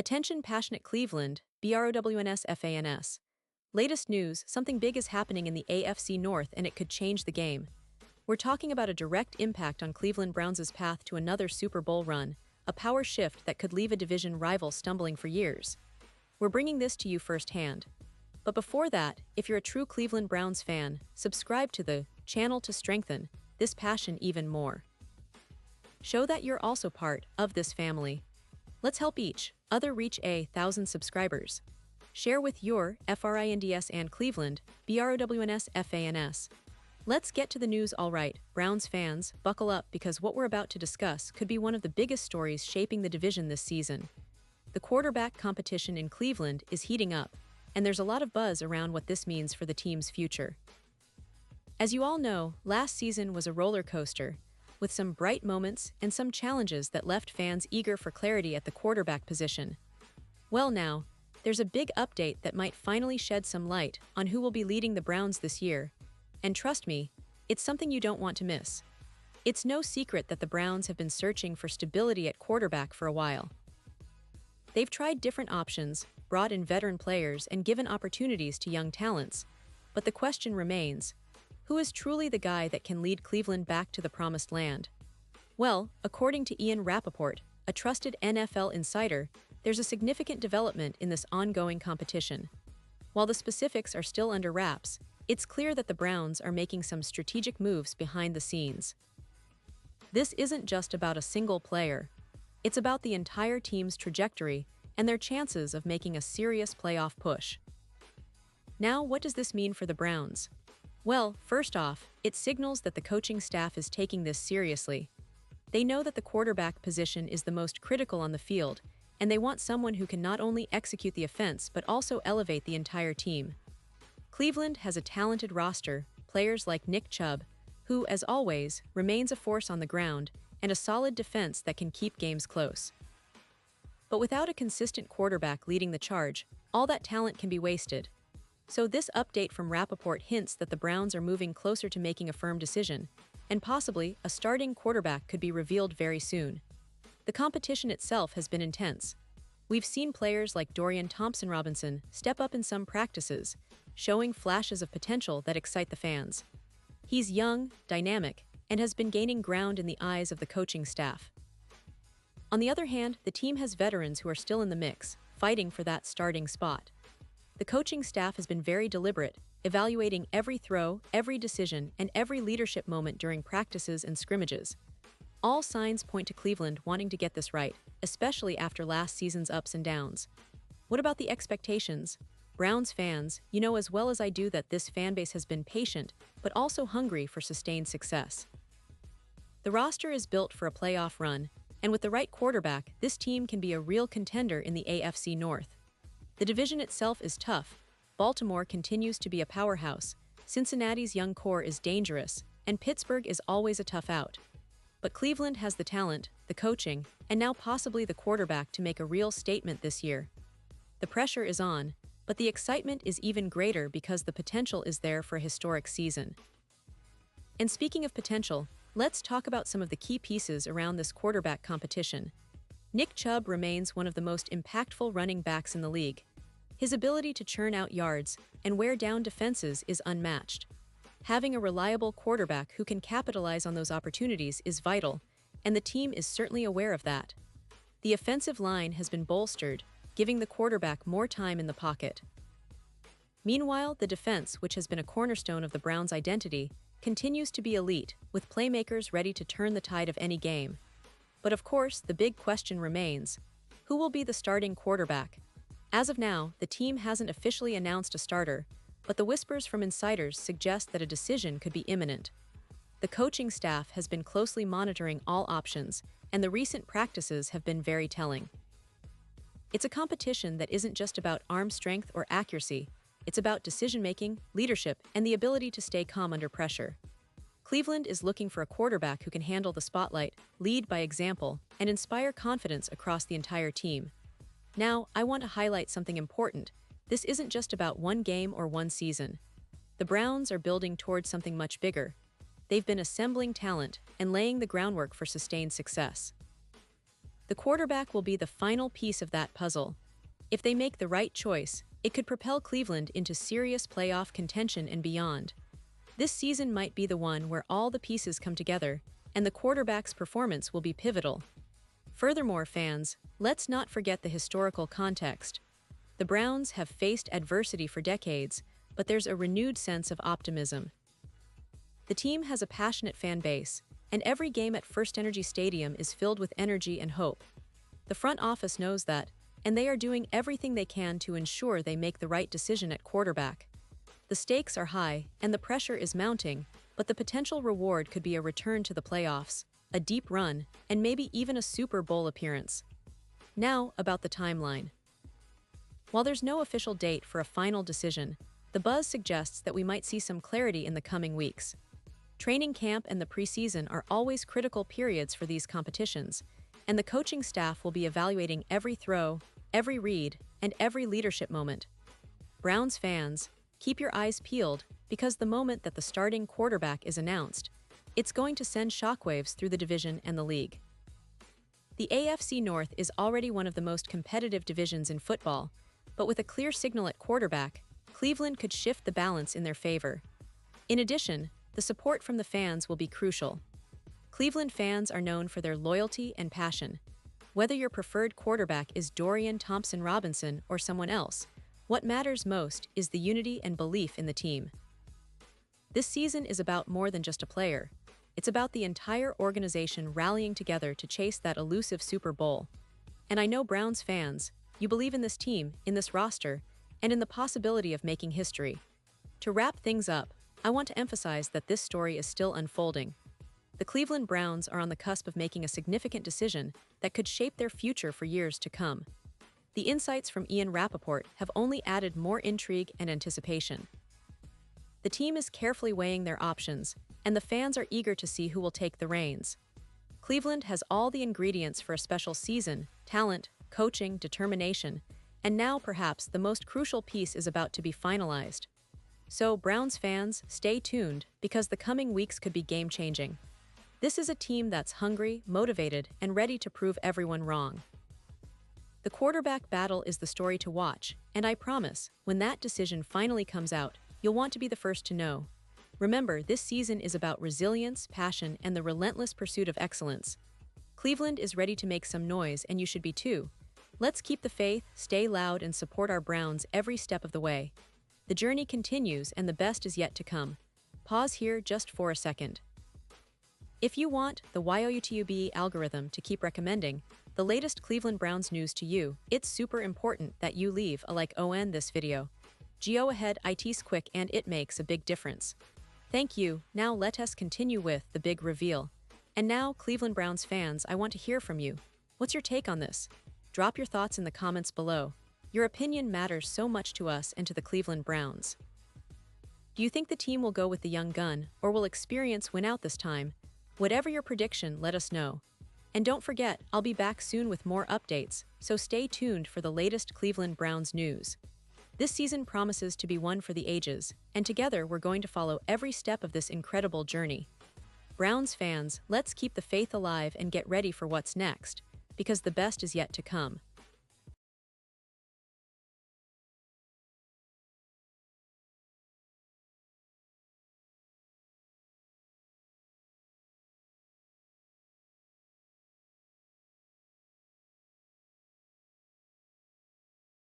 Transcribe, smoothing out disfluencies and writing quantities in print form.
Attention passionate Cleveland, BROWNS FANS. Latest news, something big is happening in the AFC North and it could change the game. We're talking about a direct impact on Cleveland Browns' path to another Super Bowl run, a power shift that could leave a division rival stumbling for years. We're bringing this to you firsthand. But before that, if you're a true Cleveland Browns fan, subscribe to the channel to strengthen this passion even more. Show that you're also part of this family. Let's help each other reach 1,000 subscribers. Share with your FRINDS and Cleveland, BROWNS FANS. Let's get to the news. Alright, Browns fans, buckle up because what we're about to discuss could be one of the biggest stories shaping the division this season. The quarterback competition in Cleveland is heating up, and there's a lot of buzz around what this means for the team's future. As you all know, last season was a roller coaster, with some bright moments and some challenges that left fans eager for clarity at the quarterback position. Well now, there's a big update that might finally shed some light on who will be leading the Browns this year. And trust me, it's something you don't want to miss. It's no secret that the Browns have been searching for stability at quarterback for a while. They've tried different options, brought in veteran players, and given opportunities to young talents. But the question remains, who is truly the guy that can lead Cleveland back to the promised land? Well, according to Ian Rappaport, a trusted NFL insider, there's a significant development in this ongoing competition. While the specifics are still under wraps, it's clear that the Browns are making some strategic moves behind the scenes. This isn't just about a single player. It's about the entire team's trajectory and their chances of making a serious playoff push. Now, what does this mean for the Browns? Well, first off, it signals that the coaching staff is taking this seriously. They know that the quarterback position is the most critical on the field, and they want someone who can not only execute the offense but also elevate the entire team. Cleveland has a talented roster, players like Nick Chubb, who, as always, remains a force on the ground, and a solid defense that can keep games close. But without a consistent quarterback leading the charge, all that talent can be wasted. So this update from Rappaport hints that the Browns are moving closer to making a firm decision, and possibly a starting quarterback could be revealed very soon. The competition itself has been intense. We've seen players like Dorian Thompson-Robinson step up in some practices, showing flashes of potential that excite the fans. He's young, dynamic, and has been gaining ground in the eyes of the coaching staff. On the other hand, the team has veterans who are still in the mix, fighting for that starting spot. The coaching staff has been very deliberate, evaluating every throw, every decision, and every leadership moment during practices and scrimmages. All signs point to Cleveland wanting to get this right, especially after last season's ups and downs. What about the expectations? Browns fans, you know as well as I do that this fanbase has been patient, but also hungry for sustained success. The roster is built for a playoff run, and with the right quarterback, this team can be a real contender in the AFC North. The division itself is tough. Baltimore continues to be a powerhouse, Cincinnati's young core is dangerous, and Pittsburgh is always a tough out. But Cleveland has the talent, the coaching, and now possibly the quarterback to make a real statement this year. The pressure is on, but the excitement is even greater because the potential is there for a historic season. And speaking of potential, let's talk about some of the key pieces around this quarterback competition. Nick Chubb remains one of the most impactful running backs in the league. His ability to churn out yards and wear down defenses is unmatched. Having a reliable quarterback who can capitalize on those opportunities is vital, and the team is certainly aware of that. The offensive line has been bolstered, giving the quarterback more time in the pocket. Meanwhile, the defense, which has been a cornerstone of the Browns' identity, continues to be elite, with playmakers ready to turn the tide of any game. But of course, the big question remains, who will be the starting quarterback? As of now, the team hasn't officially announced a starter, but the whispers from insiders suggest that a decision could be imminent. The coaching staff has been closely monitoring all options, and the recent practices have been very telling. It's a competition that isn't just about arm strength or accuracy, it's about decision-making, leadership, and the ability to stay calm under pressure. Cleveland is looking for a quarterback who can handle the spotlight, lead by example, and inspire confidence across the entire team. Now, I want to highlight something important. This isn't just about one game or one season. The Browns are building towards something much bigger. They've been assembling talent and laying the groundwork for sustained success. The quarterback will be the final piece of that puzzle. If they make the right choice, it could propel Cleveland into serious playoff contention and beyond. This season might be the one where all the pieces come together, and the quarterback's performance will be pivotal. Furthermore, fans, let's not forget the historical context. The Browns have faced adversity for decades, but there's a renewed sense of optimism. The team has a passionate fan base, and every game at FirstEnergy Stadium is filled with energy and hope. The front office knows that, and they are doing everything they can to ensure they make the right decision at quarterback. The stakes are high, and the pressure is mounting, but the potential reward could be a return to the playoffs, a deep run, and maybe even a Super Bowl appearance. Now, about the timeline. While there's no official date for a final decision, the buzz suggests that we might see some clarity in the coming weeks. Training camp and the preseason are always critical periods for these competitions, and the coaching staff will be evaluating every throw, every read, and every leadership moment. Browns fans, keep your eyes peeled, because the moment that the starting quarterback is announced, it's going to send shockwaves through the division and the league. The AFC North is already one of the most competitive divisions in football, but with a clear signal at quarterback, Cleveland could shift the balance in their favor. In addition, the support from the fans will be crucial. Cleveland fans are known for their loyalty and passion. Whether your preferred quarterback is Dorian Thompson-Robinson or someone else, what matters most is the unity and belief in the team. This season is about more than just a player. It's about the entire organization rallying together to chase that elusive Super Bowl. And I know Browns fans, you believe in this team, in this roster, and in the possibility of making history. To wrap things up, I want to emphasize that this story is still unfolding. The Cleveland Browns are on the cusp of making a significant decision that could shape their future for years to come. The insights from Ian Rappaport have only added more intrigue and anticipation. The team is carefully weighing their options, and the fans are eager to see who will take the reins. Cleveland has all the ingredients for a special season: talent, coaching, determination, and now perhaps the most crucial piece is about to be finalized. So, Browns fans, stay tuned, because the coming weeks could be game-changing. This is a team that's hungry, motivated, and ready to prove everyone wrong. The quarterback battle is the story to watch, and I promise, when that decision finally comes out, you'll want to be the first to know. Remember, this season is about resilience, passion, and the relentless pursuit of excellence. Cleveland is ready to make some noise, and you should be too. Let's keep the faith, stay loud, and support our Browns every step of the way. The journey continues, and the best is yet to come. Pause here just for a second. If you want the YOUTUB algorithm to keep recommending the latest Cleveland Browns news to you, it's super important that you leave a like on this video. Go ahead, it's quick and it makes a big difference. Thank you. Now let us continue with the big reveal. And now, Cleveland Browns fans, I want to hear from you. What's your take on this? Drop your thoughts in the comments below. Your opinion matters so much to us and to the Cleveland Browns. Do you think the team will go with the young gun, or will experience win out this time? Whatever your prediction, let us know. And don't forget, I'll be back soon with more updates, so stay tuned for the latest Cleveland Browns news. This season promises to be one for the ages, and together we're going to follow every step of this incredible journey. Browns fans, let's keep the faith alive and get ready for what's next, because the best is yet to come.